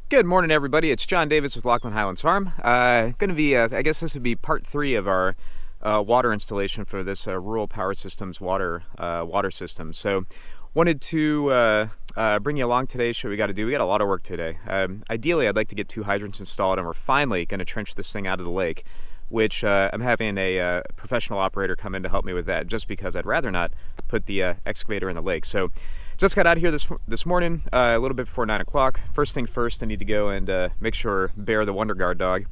Good morning, everybody. It's John Davis with Lachlan Highlands Farm. Going to be, I guess this would be part 3 of our water installation for this Rural Power Systems water system. So, wanted to bring you along today. Show what we got to do. We got a lot of work today. Ideally, I'd like to get 2 hydrants installed, and we're finally going to trench this thing out of the lake, which I'm having a professional operator come in to help me with that, just because I'd rather not put the excavator in the lake. So. Just got out of here this morning, a little bit before 9 o'clock. First thing first, I need to go and make sure Bear, the Wonder Guard dog,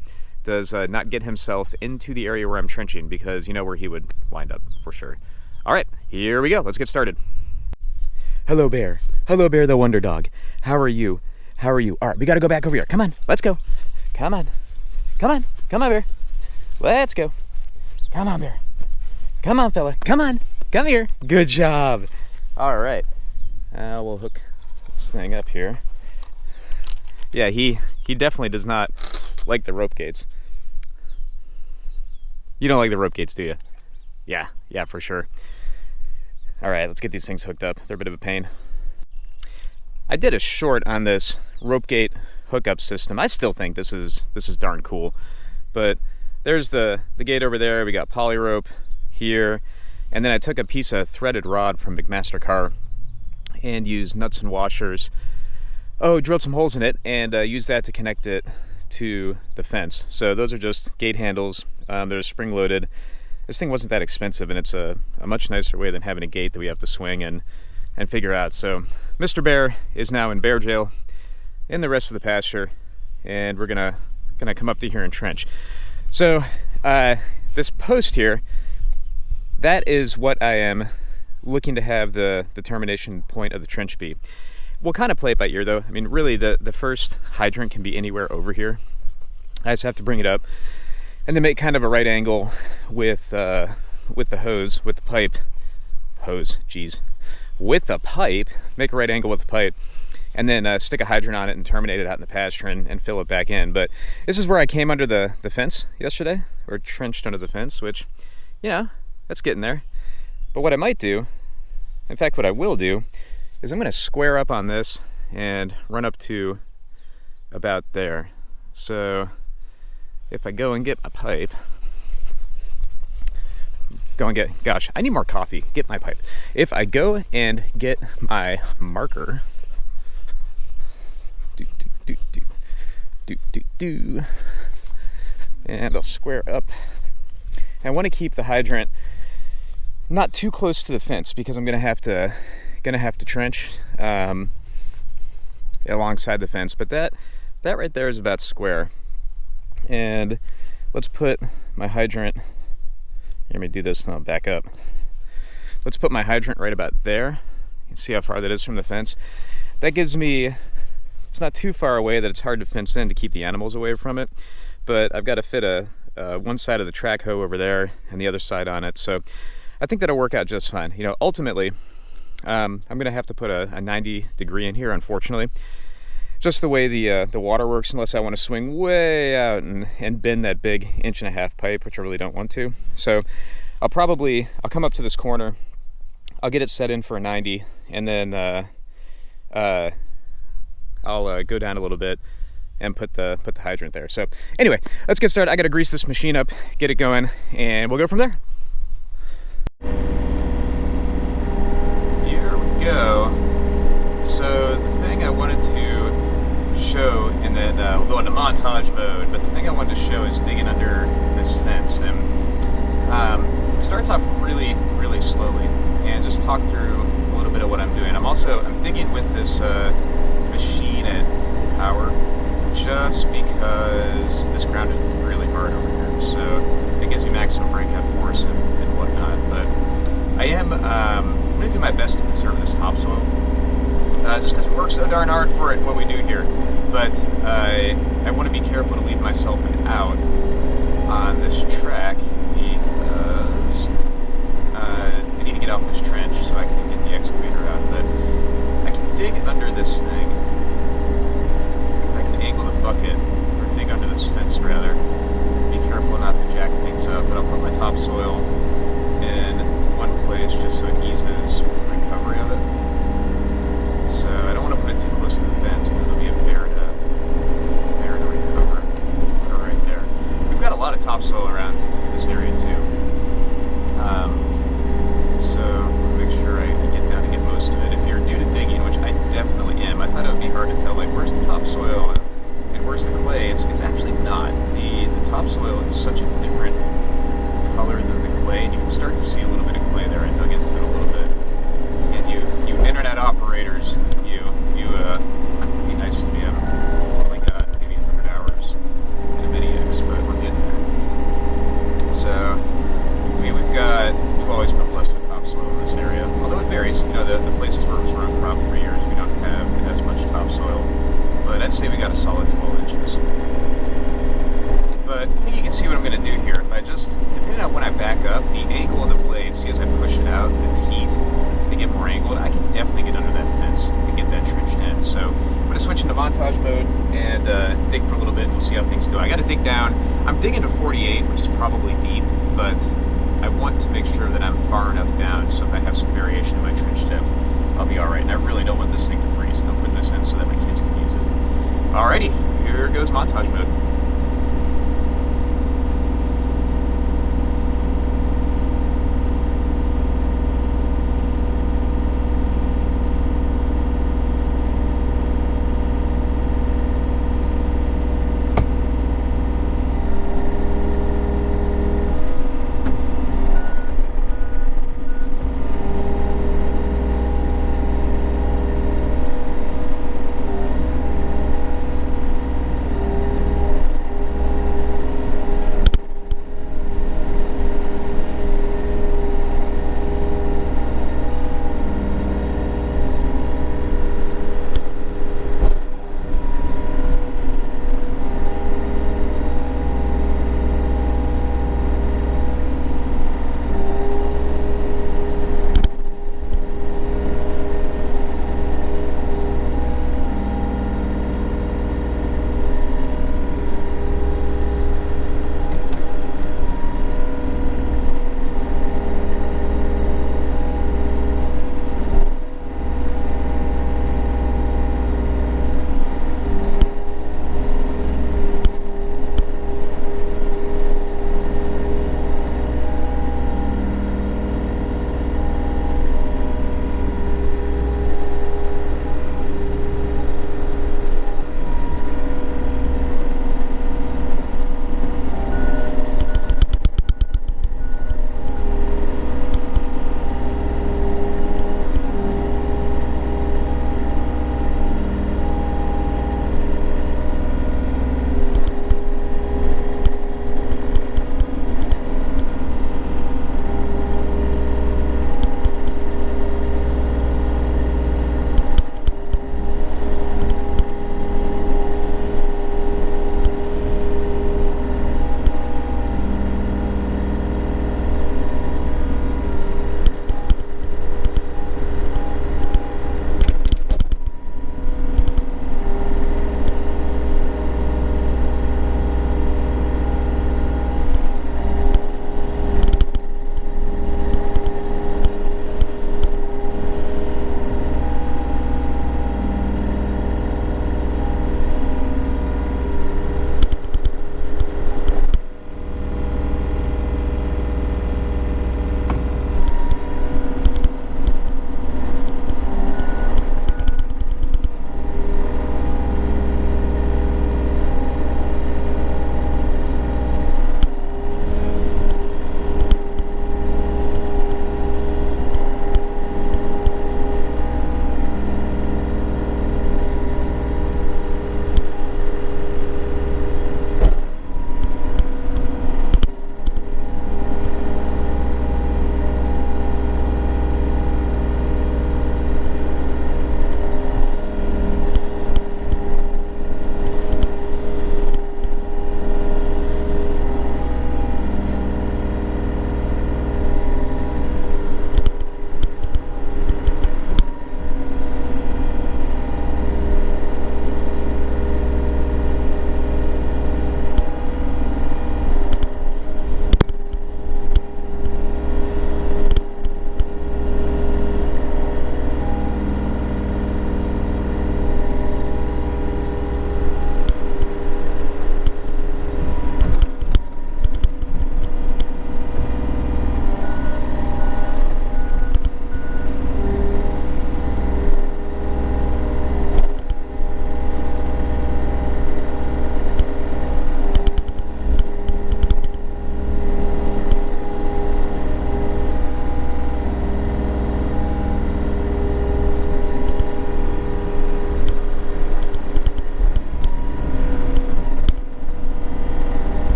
does not get himself into the area where I'm trenching, because you know where he would wind up for sure. All right, here we go. Let's get started. Hello, Bear. Hello, Bear, the Wonder Dog. How are you? How are you? All right, we got to go back over here. Come on, let's go. Come on. Come on. Come on, Bear. Let's go. Come on, Bear. Come on, fella. Come on. Come here. Good job. All right. We'll hook this thing up here. Yeah, he definitely does not like the rope gates. You don't like the rope gates, do you? Yeah, for sure. All right, let's get these things hooked up. They're a bit of a pain. I did a short on this rope gate hookup system. I still think this is darn cool. But there's the gate over there. We got poly rope here, and then I took a piece of threaded rod from McMaster Carr and used nuts and washers. Drilled some holes in it and used that to connect it to the fence. So those are just gate handles. They're spring loaded. This thing wasn't that expensive, and it's a much nicer way than having a gate that we have to swing and figure out. So Mr. Bear is now in bear jail in the rest of the pasture, and we're gonna come up to here and trench. So this post here, that is what I am looking to have the termination point of the trench be. We'll kind of play it by ear though. I mean, really the first hydrant can be anywhere over here. I just have to bring it up and then make kind of a right angle with the hose, with the pipe. With the pipe, make a right angle with the pipe, and then stick a hydrant on it and terminate it out in the pasture and fill it back in. But this is where I came under the fence yesterday, or trenched under the fence, which, you know, that's getting there. But what I might do, in fact, what I will do, is I'm going to square up on this and run up to about there. So if I go and get my pipe, gosh, I need more coffee. Get my pipe. If I go and get my marker, and I'll square up. I want to keep the hydrant not too close to the fence, because I'm gonna have to trench alongside the fence. But that right there is about square. And let's put my hydrant. Let me do this and I'll back up. Let's put my hydrant right about there. You can see how far that is from the fence. That gives me, it's not too far away that it's hard to fence in to keep the animals away from it. But I've got to fit one side of the track hoe over there and the other side on it. So I think that'll work out just fine. You know, ultimately, I'm gonna have to put a 90-degree in here, unfortunately. Just the way the water works, unless I want to swing way out and bend that big 1.5-inch pipe, which I really don't want to. So I'll come up to this corner, I'll get it set in for a 90, and then I'll go down a little bit and put the hydrant there. So anyway, let's get started. I gotta grease this machine up, get it going, and we'll go from there. Here we go. So the thing I wanted to show, and then we'll go into montage mode, but the thing I wanted to show is digging under this fence. And it starts off really, really slowly, and just talk through a little bit of what I'm doing. I'm digging with this machine at full power, just because this ground is really hard over here. So it gives me maximum breakout force and whatnot. But I'm going to do my best to preserve this topsoil, just because we work so darn hard for it, what we do here. But I want to be careful to leave myself an out on this track, because I need to get off this trench so I can get the excavator out. But I can dig under this thing, because I can angle the bucket, or dig under this fence rather. Be careful not to jack things up, but I'll put my topsoil in one place just so it eases recovery of it. So I don't want to put it too close to the fence, because it'll be a bear to solid 12 inches. But I think you can see what I'm going to do here. If I just, depending on when I back up, the angle of the blade, see as I push it out, the teeth, they get more angled. I can definitely get under that fence to get that trenched in. So I'm going to switch into montage mode and dig for a little bit, and we'll see how things go. I got to dig down. I'm digging to 48, which is probably deep, but I want to make sure that I'm far enough down so if I have some variation in my trench depth, I'll be all right. And I really don't want this thing to freeze. I'm putting this in so that my kids can use it. Alrighty, here goes montage mode.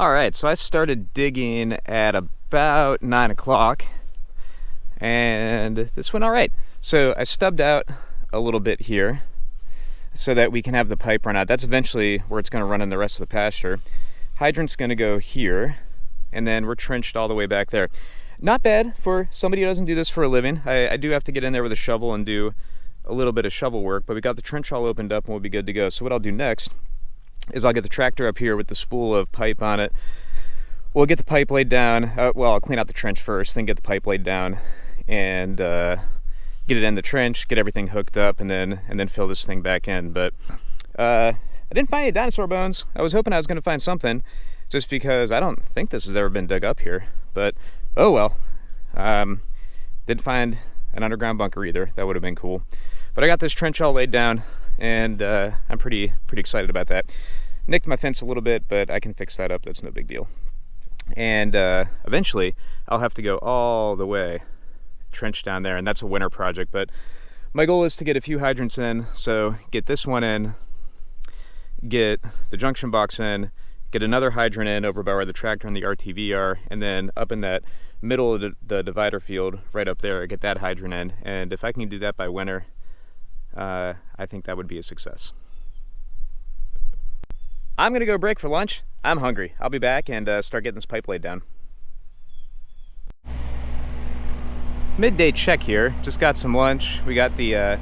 All right, so I started digging at about 9 o'clock, and this went all right. So I stubbed out a little bit here so that we can have the pipe run out. That's eventually where it's going to run in the rest of the pasture. Hydrant's going to go here, and then we're trenched all the way back there. Not bad for somebody who doesn't do this for a living. I do have to get in there with a shovel and do a little bit of shovel work, but we got the trench all opened up and we'll be good to go. So what I'll do next is I'll get the tractor up here with the spool of pipe on it. We'll get the pipe laid down. Well, I'll clean out the trench first, then get the pipe laid down and get it in the trench, get everything hooked up, and then fill this thing back in. But I didn't find any dinosaur bones. I was hoping I was going to find something, just because I don't think this has ever been dug up here. But oh well. Didn't find an underground bunker either. That would have been cool. But I got this trench all laid down, and I'm pretty excited about that. Nicked my fence a little bit, but I can fix that up. That's no big deal. And eventually I'll have to go all the way trench down there, and that's a winter project. But my goal is to get a few hydrants in. So get this one in, get the junction box in, get another hydrant in over by where the tractor and the RTV are, and then up in that middle of the divider field right up there, get that hydrant in. And if I can do that by winter, I think that would be a success. I'm gonna go break for lunch. I'm hungry. I'll be back and start getting this pipe laid down. Midday check here. Just got some lunch. We got the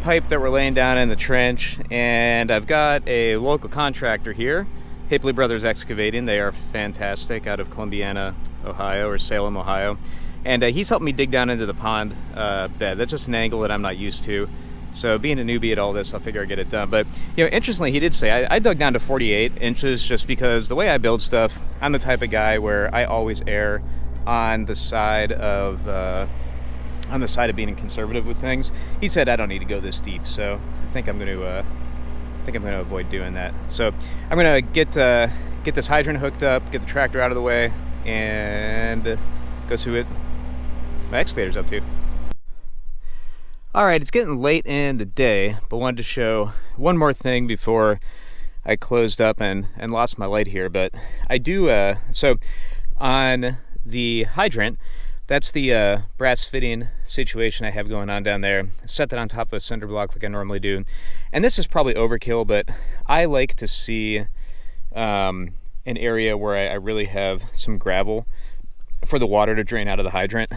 pipe that we're laying down in the trench, and I've got a local contractor here, Hippley Brothers Excavating. They are fantastic, out of Columbiana, Ohio, or Salem, Ohio. And he's helped me dig down into the pond bed. That's just an angle that I'm not used to. So being a newbie at all this, I'll figure I'll get it done. But interestingly, he did say I dug down to 48 inches just because the way I build stuff, I'm the type of guy where I always err on the side of being conservative with things. He said I don't need to go this deep, so I think I'm going to avoid doing that. So I'm going to get this hydrant hooked up, get the tractor out of the way, and go see what my excavator's up to. All right, it's getting late in the day, but wanted to show one more thing before I closed up and lost my light here. But I do, so on the hydrant, that's the brass fitting situation I have going on down there. I set that on top of a cinder block like I normally do. And this is probably overkill, but I like to see an area where I really have some gravel for the water to drain out of the hydrant.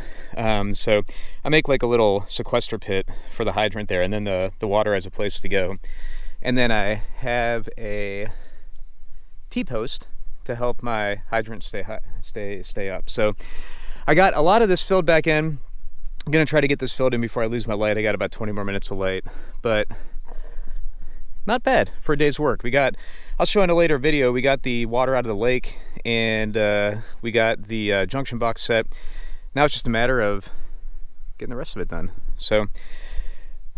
So I make like a little sequester pit for the hydrant there, and then the water has a place to go. And then I have a T-post to help my hydrant stay up. So I got a lot of this filled back in. I'm gonna try to get this filled in before I lose my light. I got about 20 more minutes of light, but not bad for a day's work. I'll show in a later video, we got the water out of the lake, and we got the junction box set. Now it's just a matter of getting the rest of it done. So,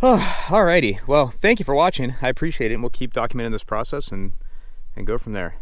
alrighty. Well, thank you for watching. I appreciate it, and we'll keep documenting this process and go from there.